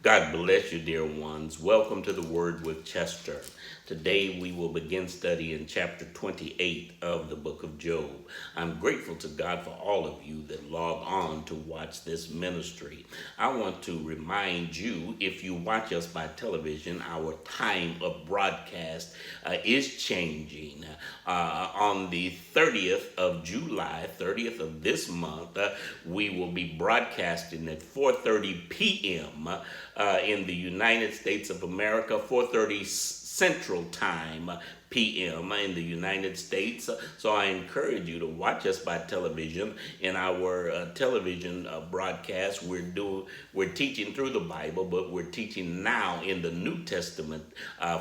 God bless you, dear ones. Welcome to the Word with Chester. Today we will begin studying chapter 28 of the book of Job. I'm grateful to God for all of you that log on to watch this ministry. I want to remind you, if you watch us by television, our time of broadcast is changing. On the 30th of July, 30th of this month, we will be broadcasting at 4:30 p.m. In the United States of America, 4:30 Central Time p.m. in the United States. So I encourage you to watch us by television. In our television broadcast, we're teaching through the Bible, but we're teaching now in the New Testament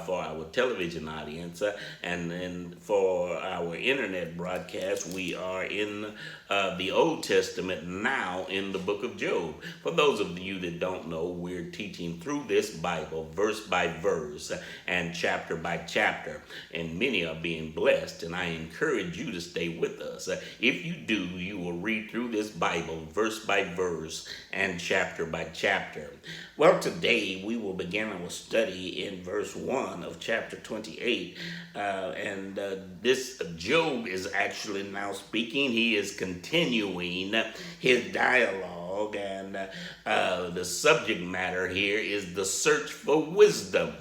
for our television audience, and then for our internet broadcast, we are in the Old Testament now in the book of Job. For those of you that don't know, we're teaching through this Bible verse by verse and chapter by chapter, and many are being blessed, and I encourage you to stay with us. If you do, you will read through this Bible verse by verse and chapter by chapter. Well, today we will begin our study in verse 1 of chapter 28, and this Job is actually now speaking. He is continuing his dialogue, and the subject matter here is the search for wisdom.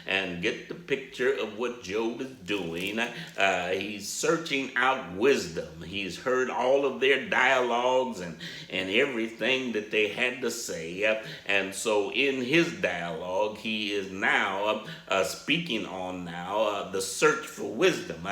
And get the picture of what Job is doing. He's searching out wisdom. He's heard all of their dialogues and everything that they had to say, and so in his dialogue he is now speaking on the search for wisdom.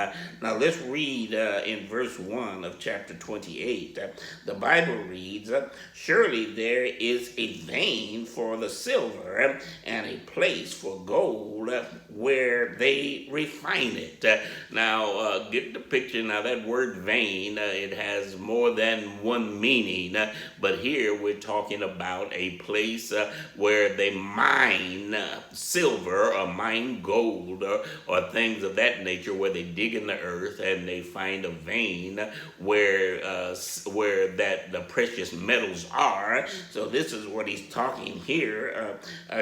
Now let's read in verse 1 of chapter 28. The Bible reads, "Surely there is a vein for the silver and a place for gold where they refine it." Now get the picture. Now that word vein, it has more than one meaning, but here we're talking about a place where they mine silver or mine gold or things of that nature, where they dig in the earth and they find a vein where that the precious metals are. So this is what he's talking here.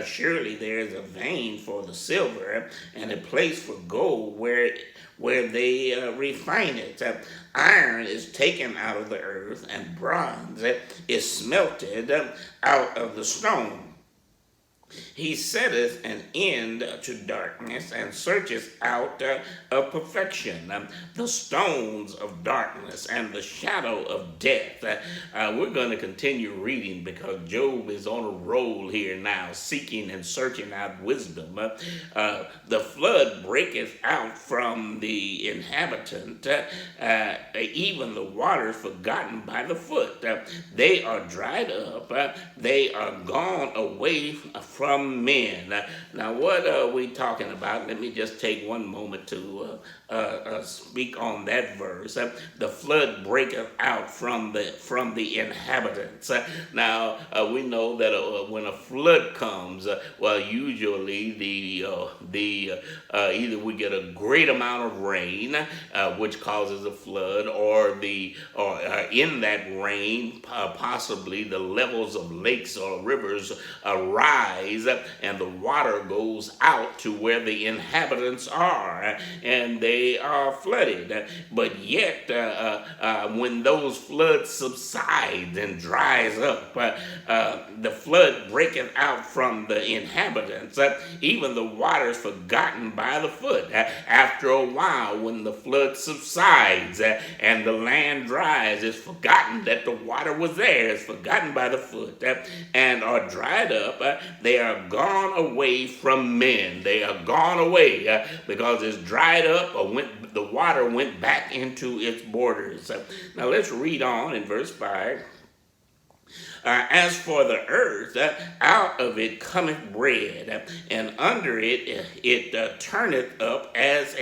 Surely there is a vein for the silver and a place for gold where they refine it. Iron is taken out of the earth, and bronze is smelted out of the stone. He setteth an end to darkness and searcheth out of perfection the stones of darkness and the shadow of death. We're going to continue reading because Job is on a roll here now, seeking and searching out wisdom. The flood breaketh out from the inhabitant, even the waters forgotten by the foot. They are dried up, they are gone away from men. Now, what are we talking about? Let me just take one moment to speak on that verse. The flood breaketh out from the inhabitants. Now, we know that when a flood comes, usually either we get a great amount of rain, which causes a flood, or in that rain, possibly the levels of lakes or rivers rise, and the water goes out to where the inhabitants are, and they are flooded. But yet, when those floods subside and dries up, the flood breaketh out from the inhabitants, even the waters forgotten by the foot. After a while, when the flood subsides and the land dries, it's forgotten that the water was there. It's forgotten by the foot and are dried up. They are gone away from men. They are gone away because it's dried up, or the water went back into its borders. Now let's read on in verse 5. As for the earth, out of it cometh bread, and under it turneth up as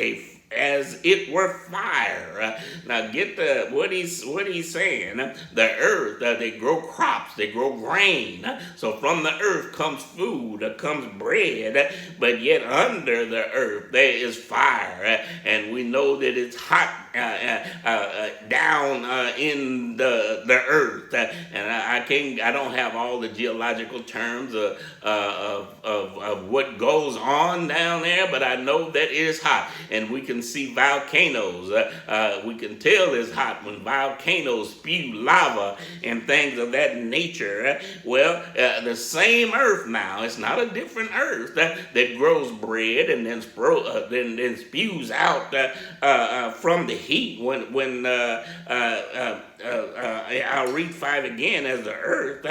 it were fire. Now get what he's saying. The earth, they grow crops, they grow grain. So from the earth comes food, comes bread, but yet under the earth there is fire, and we know that it's hot down in the earth. I don't have all the geological terms of what goes on down there, but I know that it is hot, and we can see volcanoes. We can tell it's hot when volcanoes spew lava and things of that nature. Well, the same earth now, it's not a different earth that grows bread and then spews out from the heat when I'll read 5 again. As the earth,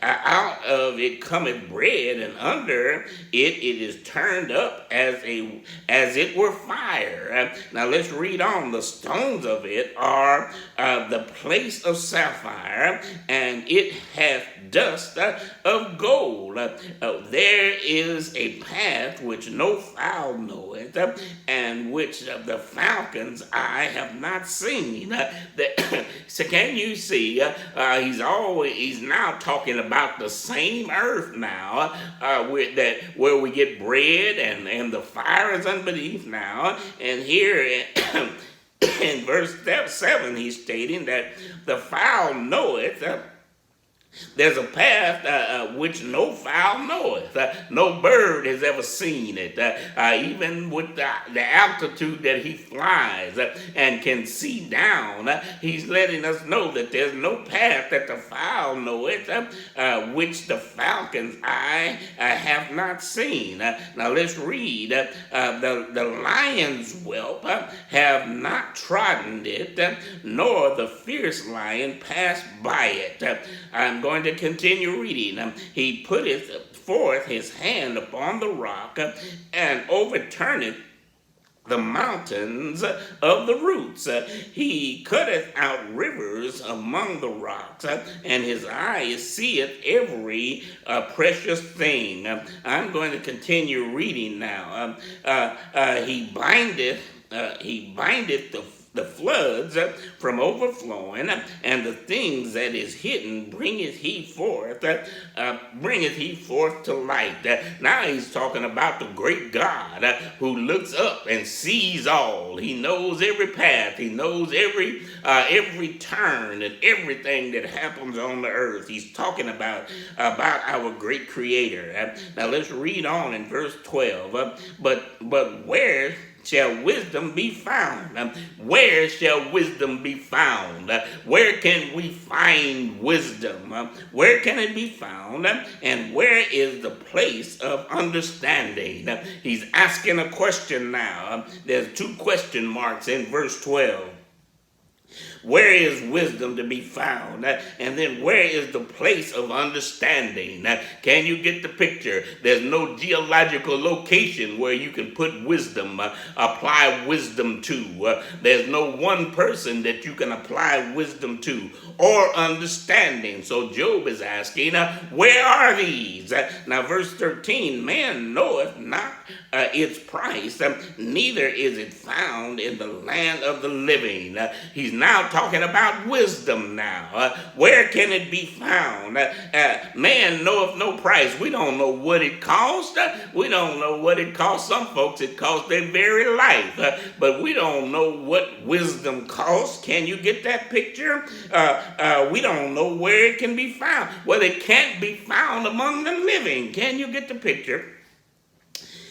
out of it cometh bread, and under it is turned up as it were fire. Now let's read on. The stones of it are the place of sapphire, and it hath dust of gold. There is a path which no fowl knoweth, and which the falcon's eye have not seen. So can you see? He's now talking about the same earth now, where we get bread and the fire is underneath now. And here in verse 7, he's stating that the fowl knoweth. There's a path which no fowl knoweth. No bird has ever seen it. Even with the altitude that he flies and can see down, he's letting us know that there's no path that the fowl knoweth, which the falcon's eye have not seen. Now let's read. The lion's whelp have not trodden it, nor the fierce lion passed by it. I'm going to continue reading. He putteth forth his hand upon the rock and overturneth the mountains of the roots. He cutteth out rivers among the rocks, and his eye seeth every precious thing. I'm going to continue reading now. He bindeth the floods from overflowing, and the things that is hidden bringeth he forth to light. Now he's talking about the great God who looks up and sees all. He knows every path. He knows every turn and everything that happens on the earth. He's talking about our great Creator. Now let's read on in verse 12. But where shall wisdom be found? Where shall wisdom be found? Where can we find wisdom? Where can it be found? And where is the place of understanding? He's asking a question now. There's 2 question marks in verse 12. Where is wisdom to be found? And then where is the place of understanding? Can you get the picture? There's no geological location where you can put wisdom, apply wisdom to. There's no one person that you can apply wisdom to or understanding. So Job is asking, where are these? Now verse 13, man knoweth not its price, neither is it found in the land of the living. He's now talking about wisdom now. Where can it be found? Man knoweth no price. We don't know what it cost. We don't know what it cost. Some folks, it cost their very life. But we don't know what wisdom costs. Can you get that picture? We don't know where it can be found. Well, it can't be found among the living. Can you get the picture?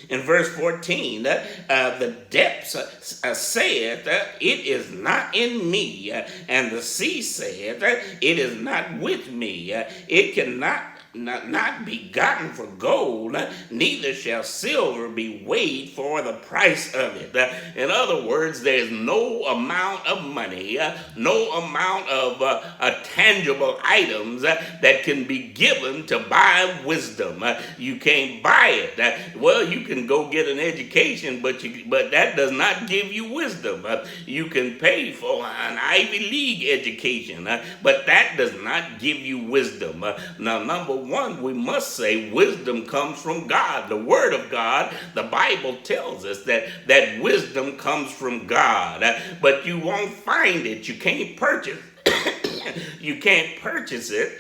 In verse 14, the depths saith, it is not in me, and the sea saith, it is not with me. It cannot not be gotten for gold, neither shall silver be weighed for the price of it. In other words, there's no amount of money, no amount of tangible items that can be given to buy wisdom. You can't buy it. Well, you can go get an education, but that does not give you wisdom. You can pay for an Ivy League education, but that does not give you wisdom. Now, number one, we must say wisdom comes from God. The Word of God, the Bible tells us that wisdom comes from God, but you won't find it. You can't purchase You can't purchase it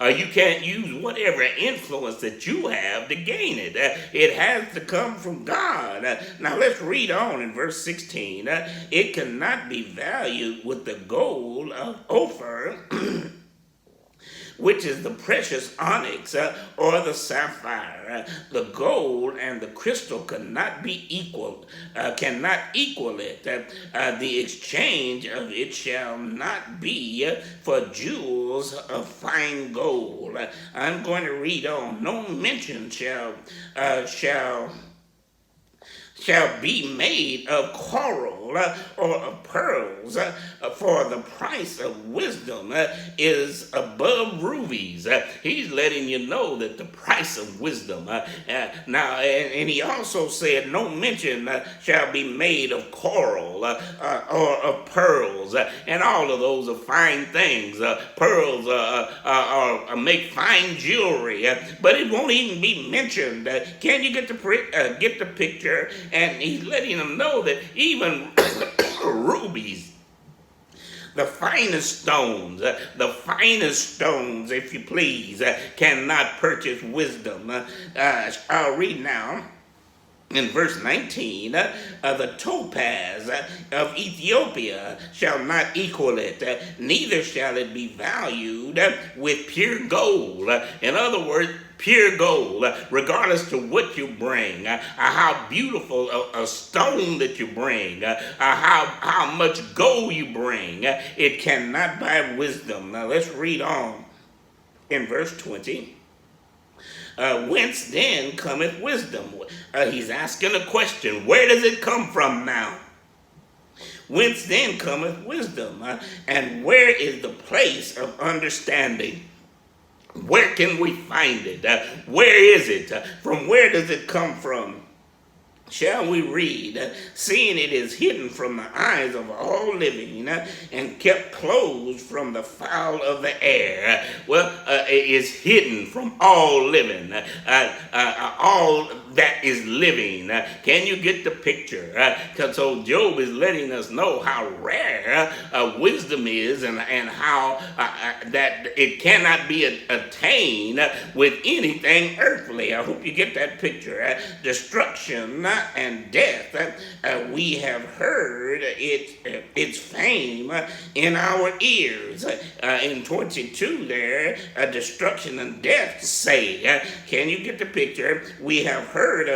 You can't use whatever influence that you have to gain it. It has to come from God. Now let's read on in verse 16. It cannot be valued with the gold of Ophir, which is the precious onyx or the sapphire. The gold and the crystal cannot be equal, cannot equal it. The exchange of it shall not be for jewels of fine gold. I'm going to read on. No mention shall be made of coral or of pearls, for the price of wisdom is above rubies. He's letting you know that the price of wisdom. Now, and he also said, no mention shall be made of coral or of pearls, and all of those are fine things. Pearls make fine jewelry, but it won't even be mentioned. Can you get the picture? And he's letting them know that even rubies, the finest stones, if you please, cannot purchase wisdom. I'll read now. In verse 19, the topaz of Ethiopia shall not equal it, neither shall it be valued with pure gold. In other words, pure gold, regardless to what you bring, how beautiful a stone that you bring, how much gold you bring, it cannot buy wisdom. Now let's read on in verse 20. Whence then cometh wisdom? He's asking a question. Where does it come from now? Whence then cometh wisdom? And where is the place of understanding? Where can we find it? Where is it? From where does it come from? Shall we read, seeing it is hidden from the eyes of all living and kept closed from the fowl of the air. Well, it is hidden from all living, all that is living. Can you get the picture? So Job is letting us know how rare wisdom is, and how that it cannot be attained with anything earthly. I hope you get that picture. Destruction and death, we have heard its fame in our ears. In 22 there, destruction and death say. Can you get the picture? We have heard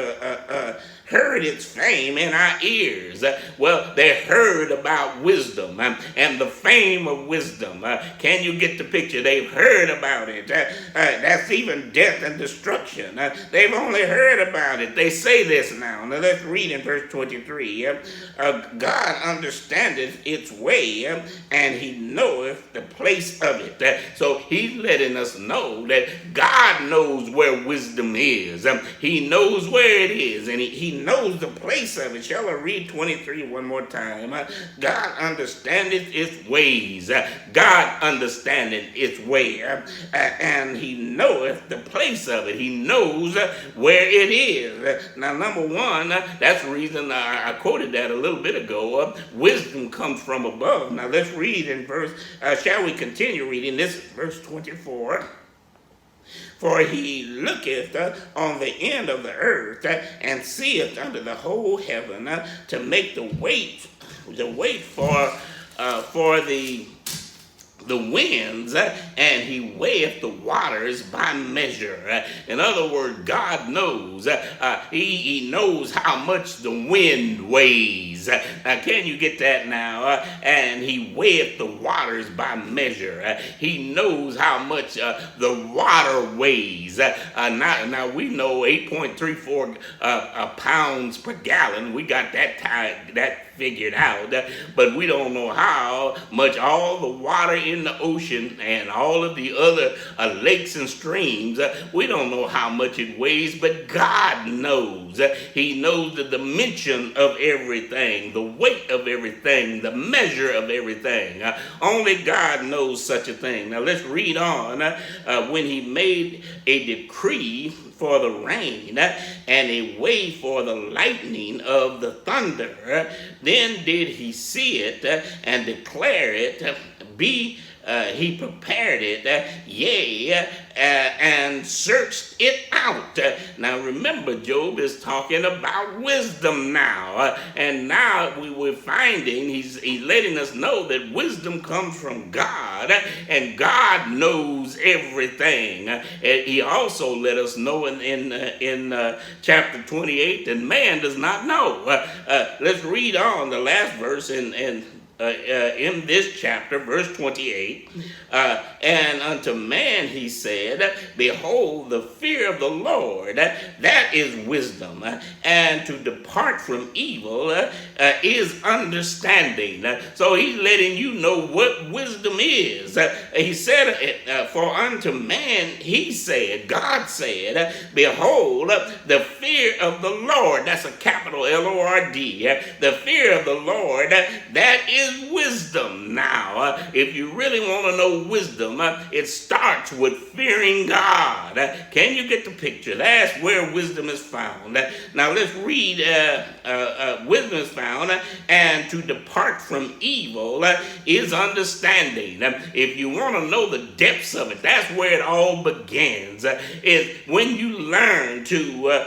its fame in our ears. Well, they heard about wisdom and the fame of wisdom. Can you get the picture? They've heard about it. That's even death and destruction. They've only heard about it. They say this now. Now let's read in verse 23. God understandeth its way, and he knoweth the place of it. So he's letting us know that God knows where wisdom is. He knows where it is, and he knows the place of it. Shall I read 23 one more time? God understandeth its ways. God understandeth its way, and he knoweth the place of it. He knows where it is. Now, number one, that's the reason I quoted that a little bit ago. Wisdom comes from above. Now, let's read in verse, shall we continue reading? This is verse 24. For he looketh on the end of the earth and seeth under the whole heaven to make the wait for the winds, and he weigheth the waters by measure. In other words, God knows. He knows how much the wind weighs. Can you get that now? And he weigheth the waters by measure. He knows how much the water weighs. Now we know 8.34 pounds per gallon. We got that figured out, but we don't know how much all the water in the ocean and all of the other lakes and streams, we don't know how much it weighs, but God knows. He knows the dimension of everything, the weight of everything, the measure of everything. Only God knows such a thing. Now let's read on. When he made a decree for the rain and a way for the lightning of the thunder, then did he see it and declare it, be he prepared it, and searched it out. Now remember, Job is talking about wisdom now, and now we're finding he's letting us know that wisdom comes from God, and God knows everything. And he also let us know in chapter 28 that man does not know. Let's read on the last verse in this chapter, verse 28. And unto man he said, behold, the fear of the Lord, that is wisdom, and to depart from evil is understanding. So he's letting you know what wisdom is. He said, for unto man he said, God said, behold, the fear of the Lord, that's a capital L-O-R-D, the fear of the Lord, that is wisdom. Now, if you really want to know wisdom, it starts with fearing God. Can you get the picture? That's where wisdom is found. Now let's read wisdom is found, and to depart from evil is understanding. If you want to know the depths of it, that's where it all begins, is when you learn to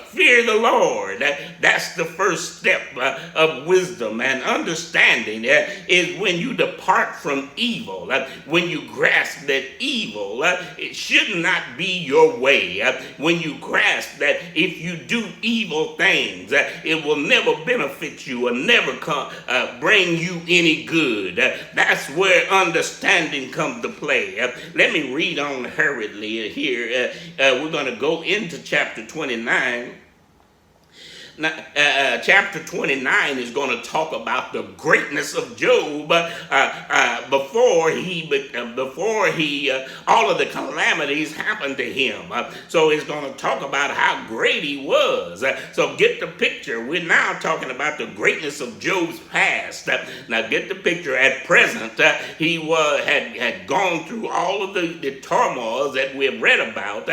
fear the Lord. That's the first step of wisdom. And understanding is when you depart from evil, when you grasp that evil, it should not be your way, when you grasp that if you do evil things, it will never benefit you or never bring you any good. That's where understanding comes to play. Let me read on hurriedly here. We're going to go into chapter 29. Now, chapter 29 is going to talk about the greatness of Job before all of the calamities happened to him. So it's going to talk about how great he was. So get the picture. We're now talking about the greatness of Job's past. Now get the picture. At present, he had gone through all of the turmoils that we've read about,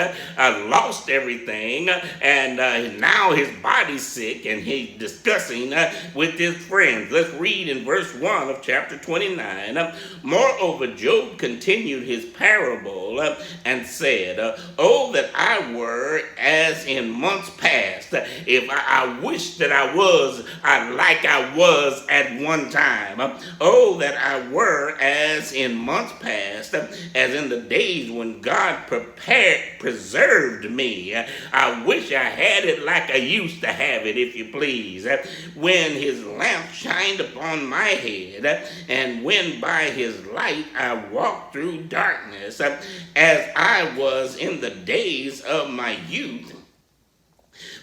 lost everything, and now his body's sick, and he's discussing with his friends. Let's read in verse 1 of chapter 29. Moreover, Job continued his parable and said, oh, that I were as in months past, if I wish that I was like I was at one time. Oh, that I were as in months past, as in the days when God preserved me. I wish I had it like I used to have it, if you please. When his lamp shined upon my head, and when by his light I walked through darkness, as I was in the days of my youth,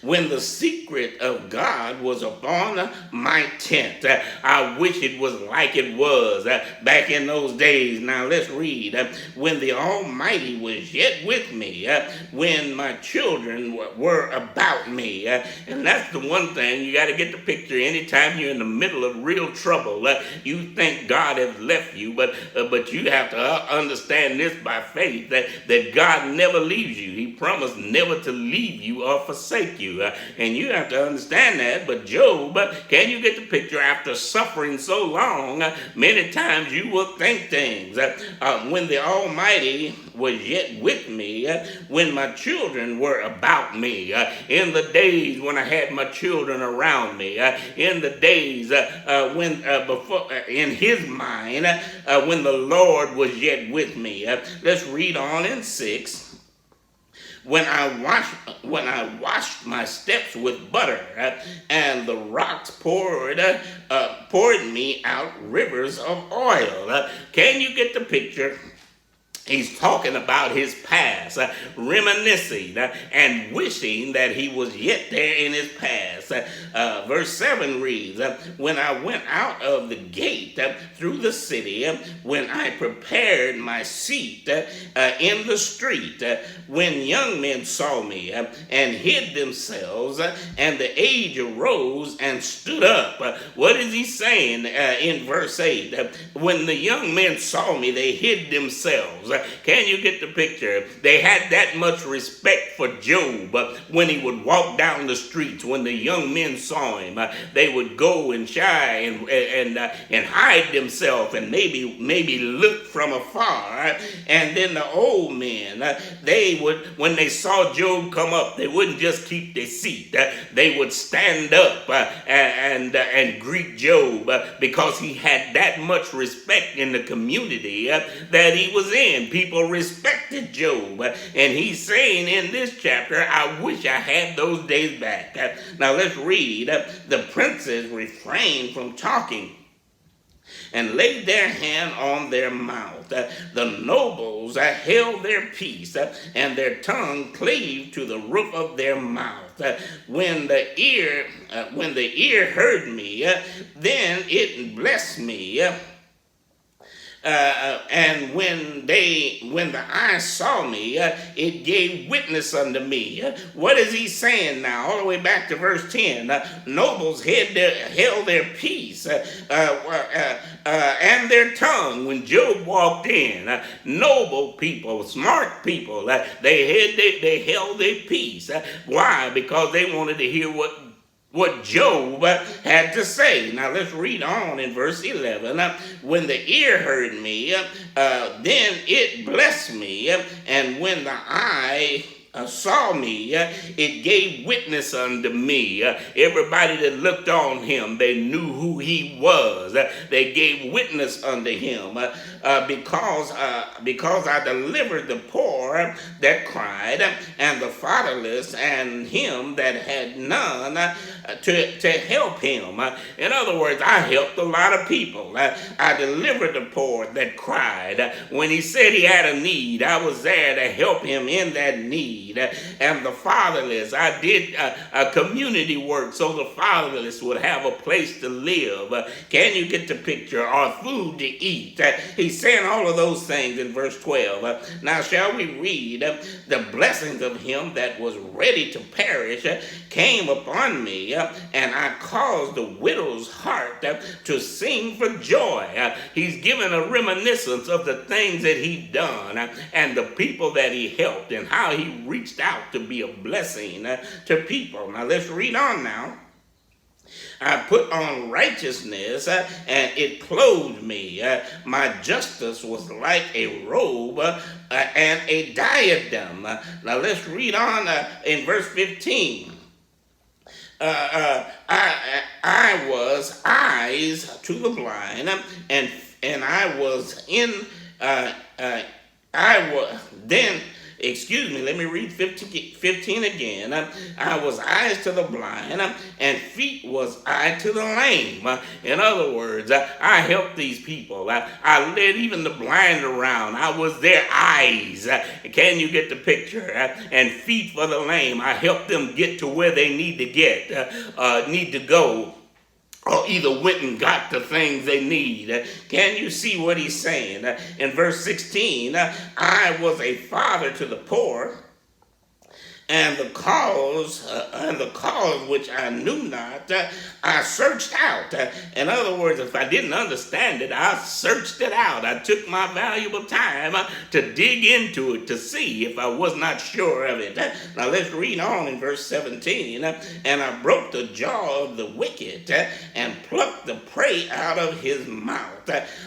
when the secret of God was upon my tent. I wish it was like it was back in those days. Now let's read. When the Almighty was yet with me, when my children were about me. And that's the one thing, you got to get the picture. Anytime you're in the middle of real trouble, you think God has left you, but you have to understand this by faith, that God never leaves you. He promised never to leave you or forsake you. And you have to understand that. But Job, can you get the picture? After suffering so long, many times you will think things. When the Almighty was yet with me, when my children were about me, in the days when I had my children around me, in the days when before in his mind, when the Lord was yet with me. Let's read on in 6. When I washed my steps with butter, and the rocks poured me out rivers of oil. Can you get the picture? He's talking about his past, reminiscing and wishing that he was yet there in his past. Verse 7 reads, when I went out of the gate through the city, when I prepared my seat in the street, when young men saw me and hid themselves, and the age arose and stood up. What is he saying in verse 8? When the young men saw me, they hid themselves. Can you get the picture? They had that much respect for Job when he would walk down the streets. When the young men saw him, they would go and shy and hide themselves and maybe look from afar. And then the old men, they would, when they saw Job come up, they wouldn't just keep their seat. They would stand up and greet Job because he had that much respect in the community that he was in. People respected Job. And he's saying in this chapter, I wish I had those days back. Now let's read. The princes refrained from talking and laid their hand on their mouth. The nobles held their peace, and their tongue cleaved to the roof of their mouth. When the ear heard me, then it blessed me. And when the eye saw me, it gave witness unto me. What is he saying now? All the way back to verse 10. Nobles held their peace and their tongue when Job walked in. Noble people, smart people, they held their peace. Why? Because they wanted to hear what Job had to say. Now let's read on in verse 11. When the ear heard me, then it blessed me, and when the eye saw me, it gave witness unto me. Everybody that looked on him, they knew who he was. They gave witness unto him because I delivered the poor that cried, and the fatherless, and him that had none to help him. In other words, I helped a lot of people. I delivered the poor that cried. When he said he had a need, I was there to help him in that need. And the fatherless, I did a community work so the fatherless would have a place to live. Can you get the picture? Or food to eat. He's saying all of those things in verse 12. Now shall we read, the blessings of him that was ready to perish came upon me, and I caused the widow's heart to sing for joy. He's given a reminiscence of the things that he'd done and the people that he helped and how he reached out to be a blessing to people. Now let's read on now. I put on righteousness, and it clothed me. My justice was like a robe and a diadem. Now let's read on in verse 15. I was eyes to the blind, and I was in. I was then. Excuse me, let me read 15 again. I was eyes to the blind, and feet was I to the lame. In other words, I helped these people. I led even the blind around. I was their eyes. Can you get the picture? And feet for the lame. I helped them get to where they need to go. Or either went and got the things they need. Can you see what he's saying? In verse 16, I was a father to the poor, and the cause which I knew not, I searched out. In other words, if I didn't understand it, I searched it out. I took my valuable time to dig into it to see if I was not sure of it. Now let's read on in verse 17. And I broke the jaw of the wicked and plucked the prey out of his mouth.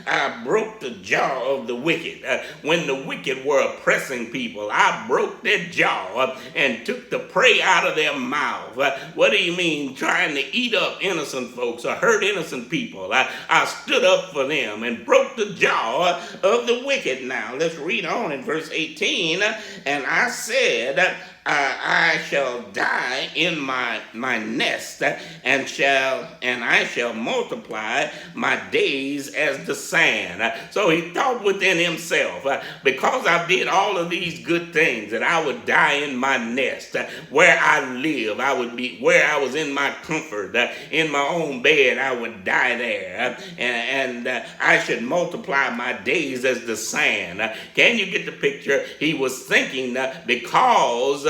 I broke the jaw of the wicked. When the wicked were oppressing people, I broke their jaw and took the prey out of their mouth. What do you mean trying to eat up innocent folks or hurt innocent people? I stood up for them and broke the jaw of the wicked. Now let's read on in verse 18. And I said, I shall die in my nest, and I shall multiply my days as the sand. So he thought within himself, because I did all of these good things, that I would die in my nest, where I live. I would be where I was in my comfort, in my own bed. I would die there, and I should multiply my days as the sand. Can you get the picture? He was thinking because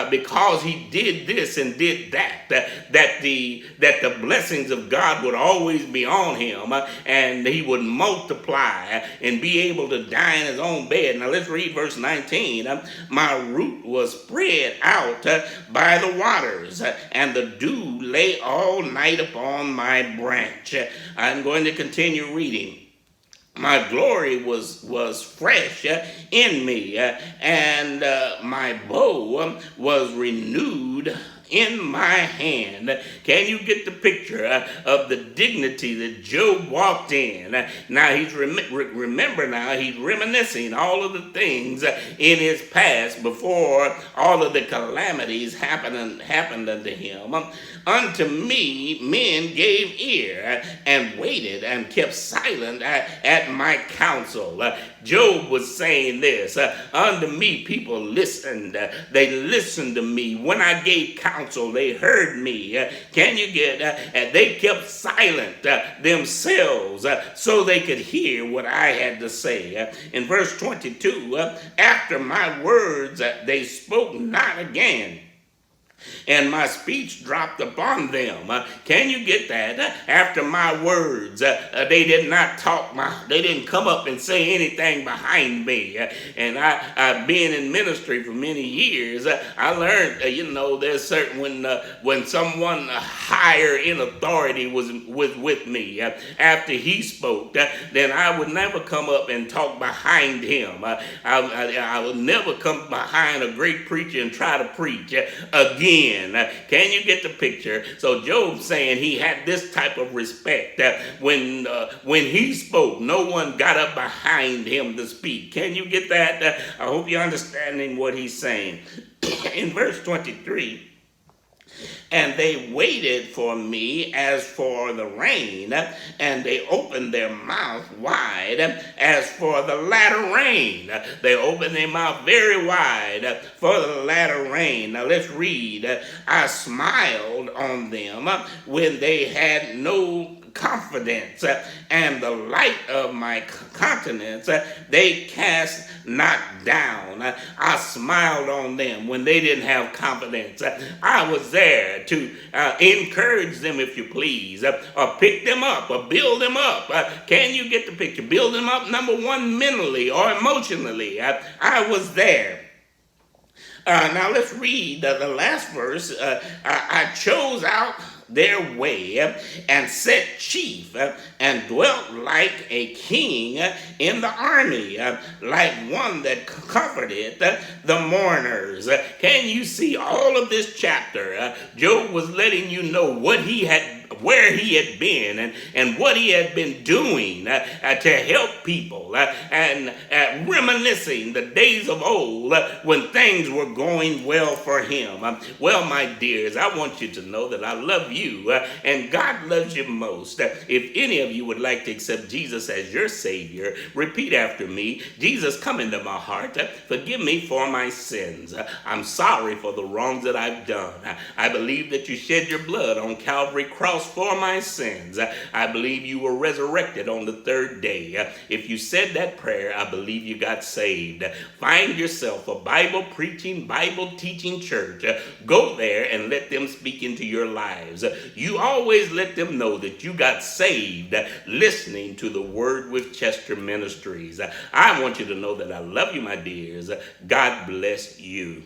because he did this and did that the blessings of God would always be on him, and he would multiply and be able to die in his own bed. Now let's read verse 19. My root was spread out by the waters, and the dew lay all night upon my branch. I'm going to continue reading. My glory was fresh in me, and my bow was renewed in my hand. Can you get the picture of the dignity that Job walked in? Now he's remember now he's reminiscing all of the things in his past before all of the calamities happened unto him. Unto me men gave ear and waited and kept silent at my counsel. Job was saying this, unto me people listened. They listened to me. When I gave counsel, they heard me. Can you get, they kept silent themselves so they could hear what I had to say. In verse 22, after my words, they spoke not again, and my speech dropped upon them. Can you get that? After my words, they did not talk. They didn't come up and say anything behind me. And I've been in ministry for many years. I learned, there's certain when someone higher in authority was with me, after he spoke, then I would never come up and talk behind him. I would never come behind a great preacher and try to preach again. Can you get the picture? So Job's saying he had this type of respect that when he spoke, no one got up behind him to speak. Can you get that? I hope you're understanding what he's saying. In verse 23, and they waited for me as for the rain, and they opened their mouth wide as for the latter rain. They opened their mouth very wide for the latter rain. Now let's read. I smiled on them when they had no confidence, and the light of my countenance they cast not down. I smiled on them when they didn't have confidence. I was there to encourage them, if you please, or pick them up or build them up. Can you get the picture? Build them up, number one, mentally or emotionally. I was there. Now let's read the last verse. I chose out their way and set chief and dwelt like a king in the army, like one that comforted the mourners. Can you see all of this chapter? Job was letting you know where he had been and what he had been doing to help people and reminiscing the days of old when things were going well for him. Well, my dears, I want you to know that I love you and God loves you most. If any of you would like to accept Jesus as your Savior, repeat after me. Jesus, come into my heart. Forgive me for my sins. I'm sorry for the wrongs that I've done. I believe that you shed your blood on Calvary Cross for my sins. I believe you were resurrected on the third day. If you said that prayer, I believe you got saved. Find yourself a Bible preaching, Bible teaching church. Go there and let them speak into your lives. You always let them know that you got saved listening to the Word with Chester Ministries. I want you to know that I love you, my dears. God bless you.